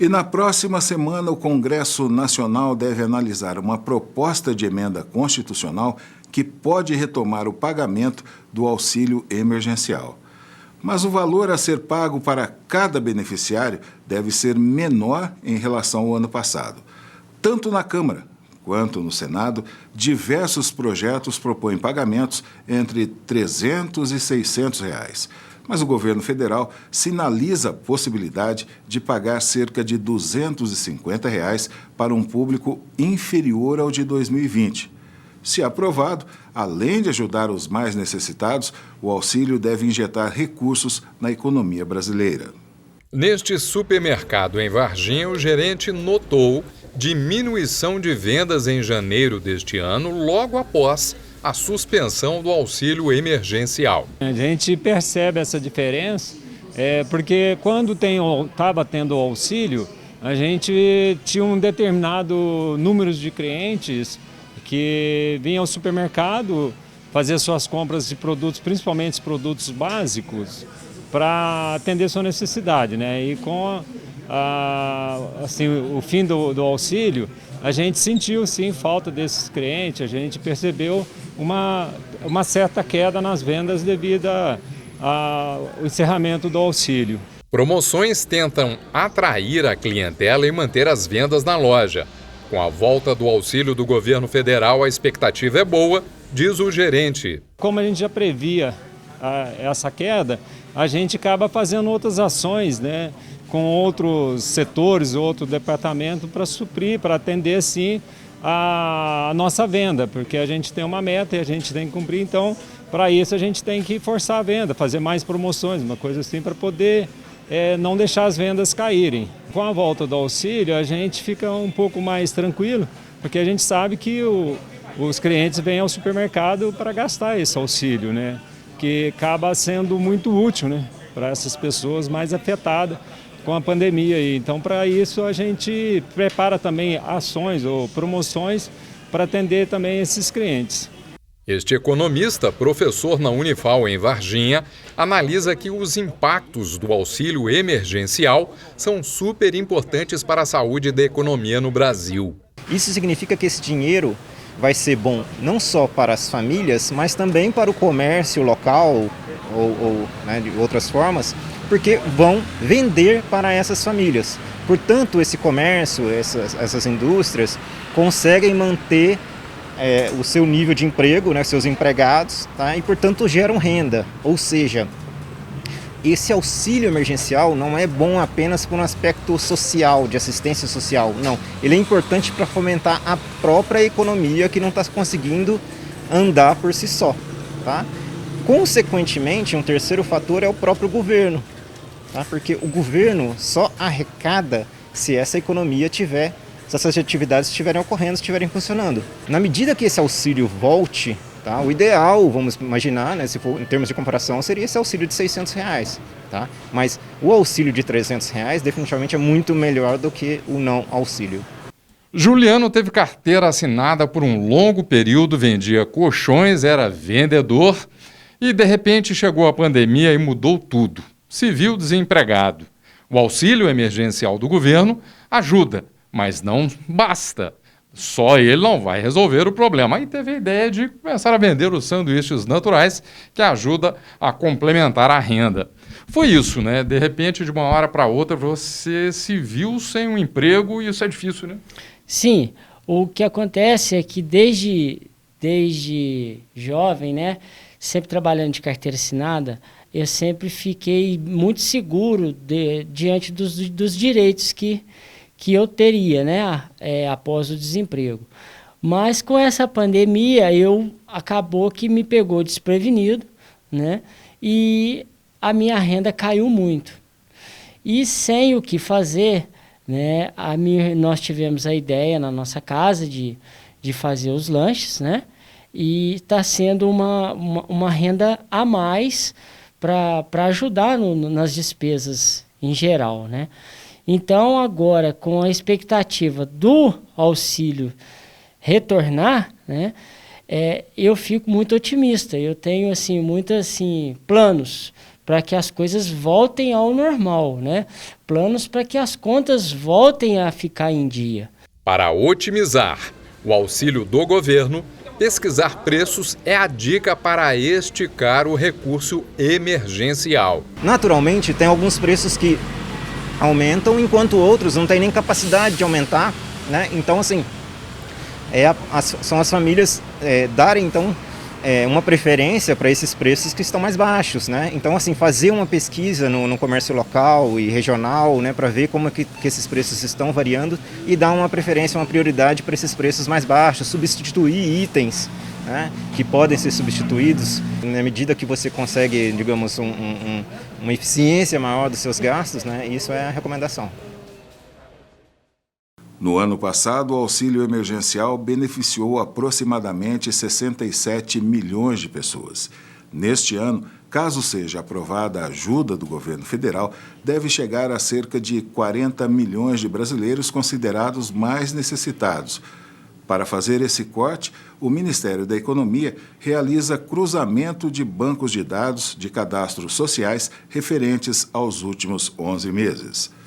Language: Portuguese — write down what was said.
E na próxima semana, o Congresso Nacional deve analisar uma proposta de emenda constitucional que pode retomar o pagamento do auxílio emergencial. Mas o valor a ser pago para cada beneficiário deve ser menor em relação ao ano passado. Tanto na Câmara quanto no Senado, diversos projetos propõem pagamentos entre R$ 300 e R$ 600. Mas o governo federal sinaliza a possibilidade de pagar cerca de R$ 250 para um público inferior ao de 2020. Se aprovado, além de ajudar os mais necessitados, o auxílio deve injetar recursos na economia brasileira. Neste supermercado em Varginha, o gerente notou diminuição de vendas em janeiro deste ano, logo após a suspensão do auxílio emergencial. A gente percebe essa diferença, porque quando estava tendo o auxílio, a gente tinha um determinado número de clientes que vinham ao supermercado fazer suas compras de produtos, principalmente produtos básicos, para atender sua necessidade, né? E com o fim do auxílio, a gente sentiu sim falta desses clientes, a gente percebeu uma certa queda nas vendas devido ao encerramento do auxílio. Promoções tentam atrair a clientela e manter as vendas na loja. Com a volta do auxílio do governo federal, a expectativa é boa, diz o gerente. Como a gente já previa essa queda, a gente acaba fazendo outras ações, né, com outros setores, outro departamento para suprir, para atender sim a nossa venda, porque a gente tem uma meta e a gente tem que cumprir, então para isso a gente tem que forçar a venda, fazer mais promoções, uma coisa assim para poder não deixar as vendas caírem. Com a volta do auxílio a gente fica um pouco mais tranquilo, porque a gente sabe que os clientes vêm ao supermercado para gastar esse auxílio, né? Que acaba sendo muito útil, né, para essas pessoas mais afetadas com a pandemia. Então, para isso, a gente prepara também ações ou promoções para atender também esses clientes. Este economista, professor na Unifal em Varginha, analisa que os impactos do auxílio emergencial são super importantes para a saúde da economia no Brasil. Isso significa que esse dinheiro vai ser bom não só para as famílias, mas também para o comércio local ou de outras formas, porque vão vender para essas famílias. Portanto, esse comércio, essas indústrias conseguem manter o seu nível de emprego, né, seus empregados, tá? E, portanto, geram renda. Ou seja, esse auxílio emergencial não é bom apenas por um aspecto social, de assistência social, não. Ele é importante para fomentar a própria economia que não está conseguindo andar por si só, tá? Consequentemente, um terceiro fator é o próprio governo, tá? Porque o governo só arrecada se essa economia se essas atividades estiverem ocorrendo, estiverem funcionando. Na medida que esse auxílio volte, tá? O ideal, vamos imaginar, né, se for em termos de comparação, seria esse auxílio de R$ 600, tá? Mas o auxílio de R$ 300 definitivamente é muito melhor do que o não auxílio. Juliano teve carteira assinada por um longo período, vendia colchões, era vendedor e de repente chegou a pandemia e mudou tudo. Se viu desempregado. O auxílio emergencial do governo ajuda, mas não basta. Só ele não vai resolver o problema. Aí teve a ideia de começar a vender os sanduíches naturais, que ajuda a complementar a renda. Foi isso, né? De repente, de uma hora para outra, você se viu sem um emprego e isso é difícil, né? Sim. O que acontece é que desde jovem, né, sempre trabalhando de carteira assinada, eu sempre fiquei muito seguro diante dos direitos que eu teria, né, após o desemprego. Mas com essa pandemia, acabou que me pegou desprevenido, né, e a minha renda caiu muito. E sem o que fazer, né, nós tivemos a ideia na nossa casa de fazer os lanches, né, e está sendo uma renda a mais para ajudar nas despesas em geral, né. Então, agora, com a expectativa do auxílio retornar, né, eu fico muito otimista. Eu tenho muitos planos para que as coisas voltem ao normal, né? Planos para que as contas voltem a ficar em dia. Para otimizar o auxílio do governo, pesquisar preços é a dica para esticar o recurso emergencial. Naturalmente, tem alguns preços que aumentam, enquanto outros não têm nem capacidade de aumentar, né? Então, assim, são as famílias darem, então, uma preferência para esses preços que estão mais baixos, né? Então, assim, fazer uma pesquisa no comércio local e regional, né, para ver como que esses preços estão variando e dar uma preferência, uma prioridade para esses preços mais baixos, substituir itens, né, que podem ser substituídos na medida que você consegue, digamos, uma eficiência maior dos seus gastos, né? Isso é a recomendação. No ano passado, o auxílio emergencial beneficiou aproximadamente 67 milhões de pessoas. Neste ano, caso seja aprovada a ajuda do governo federal, deve chegar a cerca de 40 milhões de brasileiros considerados mais necessitados. Para fazer esse corte, o Ministério da Economia realiza cruzamento de bancos de dados de cadastros sociais referentes aos últimos 11 meses.